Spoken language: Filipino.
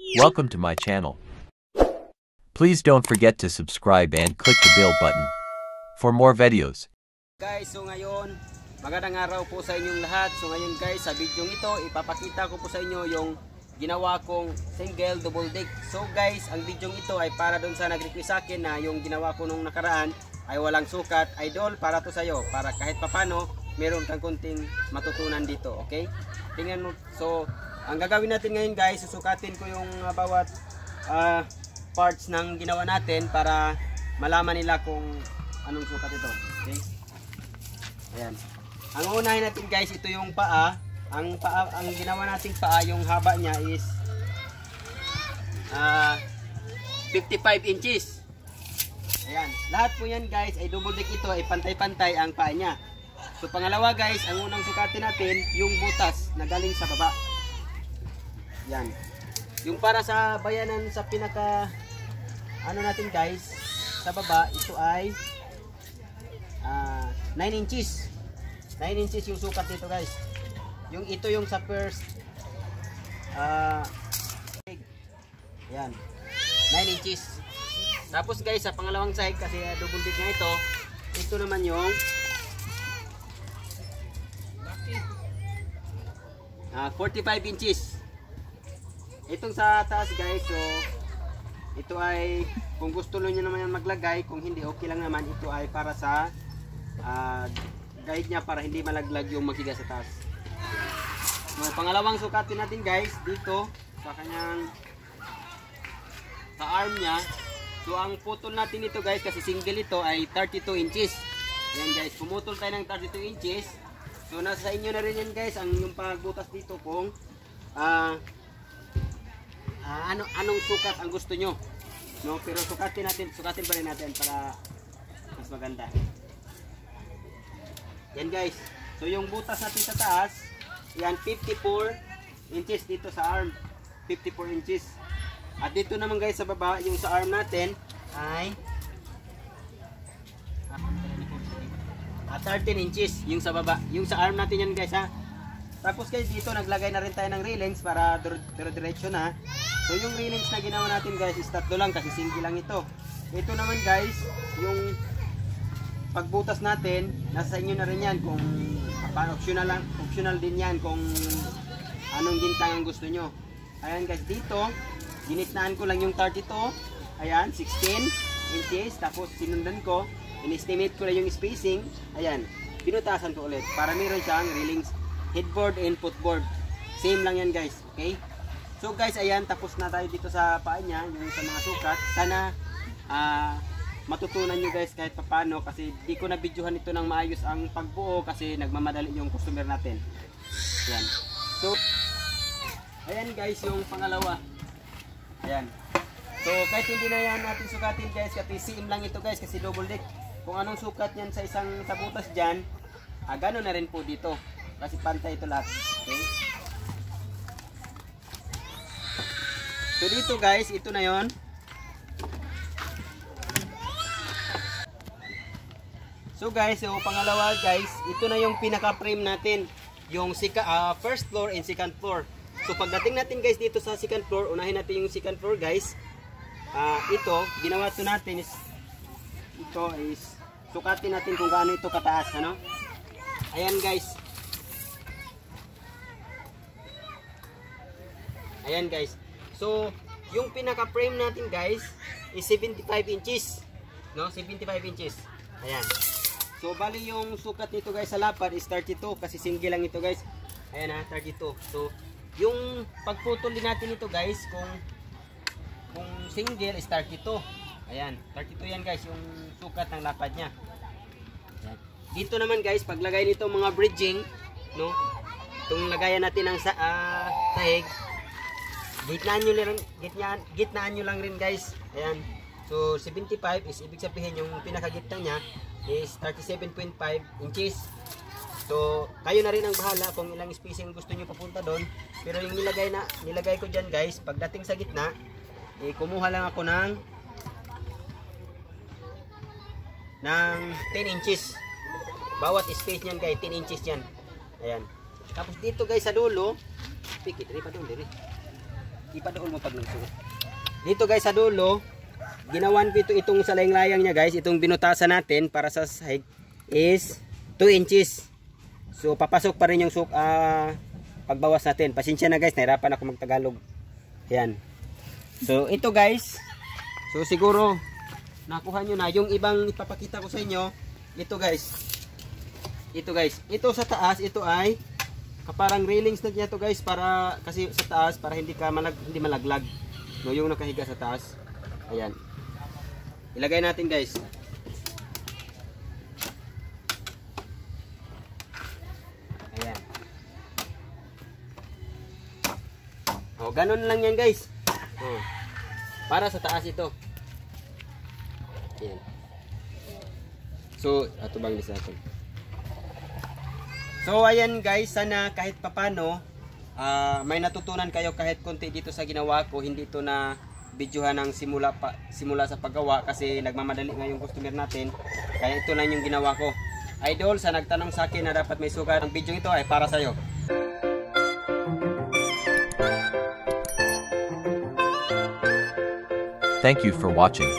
Welcome to my channel. Please don't forget to subscribe and click the bell button for more videos. Guys, so ngayon, magandang araw po sa inyong lahat. So ngayon guys, sa video ito, ipapakita ko po sa inyo yung ginawa kong single double deck. So guys, ang video ito ay para doon sa nag-request sa akin na yung ginawa ko nung nakaraan ay walang sukat. Idol, para to sa'yo, para kahit papano, meron kang kunting matutunan dito, okay? Tingnan mo. So, ang gagawin natin ngayon guys, susukatin ko yung bawat parts ng ginawa natin para malaman nila kung anong sukat ito, okay? Ayan. Ang unahin natin guys, ito yung paa. Ang ginawa nating paa, yung haba niya is 55 inches. Ayan. Lahat po yan guys ay double deck ito, ay pantay-pantay ang paa niya. So pangalawa guys, ang unang sukatin natin, yung butas na galing sa baba. Yan. Yung para sa bayanan sa pinaka natin guys, sa baba, ito ay 9 inches. 9 inches yung sukat dito guys. Ito yung sa first yan. 9 inches. Tapos guys, sa pangalawang side kasi double deck na ito naman yung 45 inches. Itong sa taas guys, so ito ay kung gusto nyo naman yan maglagay, kung hindi okay lang naman, ito ay para sa guide nya para hindi malaglag yung makiga sa taas. So, pangalawang sukatin natin guys dito sa kanyang sa arm nya. So ang putol natin ito guys, kasi single ito, ay 32 inches. Yan guys, pumutol tayo ng 32 inches. So nasa sa inyo na rin yan guys, ang yung pagbutas dito kung anong sukat ang gusto nyo, no? Pero sukatin pa rin natin para mas maganda. Yan guys, so yung butas natin sa taas, yan 54 inches dito sa arm, 54 inches. At dito naman guys sa baba, yung sa arm natin ay 13 inches yung sa baba, yung sa arm natin yan guys ha. Tapos guys dito naglagay na rin tayo ng railings para diretso na. So yung railings na ginawa natin guys is tatlo lang kasi single lang ito. Ito naman guys, yung pagbutas natin, nasa inyo na rin yan kung optional din yan kung anong gintang ang gusto nyo. Ayan guys, dito ginitnaan ko lang yung 32, ayan 16 inches, tapos sinundan ko, in-estimate ko lang yung spacing, ayan pinutasan ko ulit para meron siyang railings, headboard and footboard, same lang yan guys, okay? So guys, ayan, tapos na tayo dito sa paa niya, yung sa mga sukat. Sana matutunan nyo guys kahit papano, kasi di ko na videohan ito ng maayos ang pagbuo kasi nagmamadali yung customer natin. Ayan. So, ayan guys, yung pangalawa. Ayan. So, kahit hindi na yan natin sukatin guys, kasi same lang ito guys, kasi double deck. Kung anong sukat yan sa isang sa butas dyan, gano'n na rin po dito. Kasi pantay ito lahat. Okay? So dito guys, ito na yon. So guys, yung pangalawa guys, ito na yung pinaka-frame natin, yung first floor and second floor. So pagdating natin guys dito sa second floor, unahin natin yung second floor guys. Ito, ginawa ito natin is sukatin natin kung gaano ito kataas, ano? Ayan guys. Ayan guys. So, yung pinaka-frame natin guys is 75 inches. No? 75 inches. Ayan. So, bali yung sukat nito guys sa lapad is 32 kasi single lang ito guys. Ayan 32. So, yung pagputol din natin ito guys kung single is 32. Ayan. 32 yan guys yung sukat ng lapad niya. Ayan. Dito naman guys, paglagay nito mga bridging, no? Itong lagayan natin ng sahig, gitnaan nyo lang rin guys. Ayan. So 75 is ibig sabihin yung pinakagitna niya is 37.5 inches. So kayo na rin ang bahala kung ilang spacing gusto nyo papunta doon. Pero yung nilagay ko dyan guys, pagdating sa gitna, kumuha lang ako ng 10 inches. Bawat space niyan guys, 10 inches yan. Ayan. Tapos dito guys sa dulo, pikit rin pa doon, diri. ipadool mo pag nagsuot. Dito guys sa dulo, ginawan ko itong sa layang-layang niya guys, itong binutasan natin para sa side is 2 inches. So papasok pa rin yung pagbawas natin. Pasensya na guys, nahirapan ako magtagalog. Ayan. So ito guys, so siguro nakuha nyo na yung ibang ipapakita ko sa inyo. Ito guys, ito sa taas, ito ay kaparang railings na niya to guys, para kasi sa taas para hindi malaglag. No, yung nakahiga sa taas. Ayan. Ilagay natin guys. Ayan. Oh, ganun lang yan guys. Oh. Para sa taas ito. Ayan. So, ato bang list natin. So, ayan guys, sana kahit papano may natutunan kayo kahit konti dito sa ginawa ko. Hindi ito na videohan ng simula sa paggawa kasi nagmamadali nga yung customer natin. Kaya ito lang yung ginawa ko. Idol, sa nagtanong sa akin na dapat may sugat, ang video ito ay para sa'yo. Thank you for watching.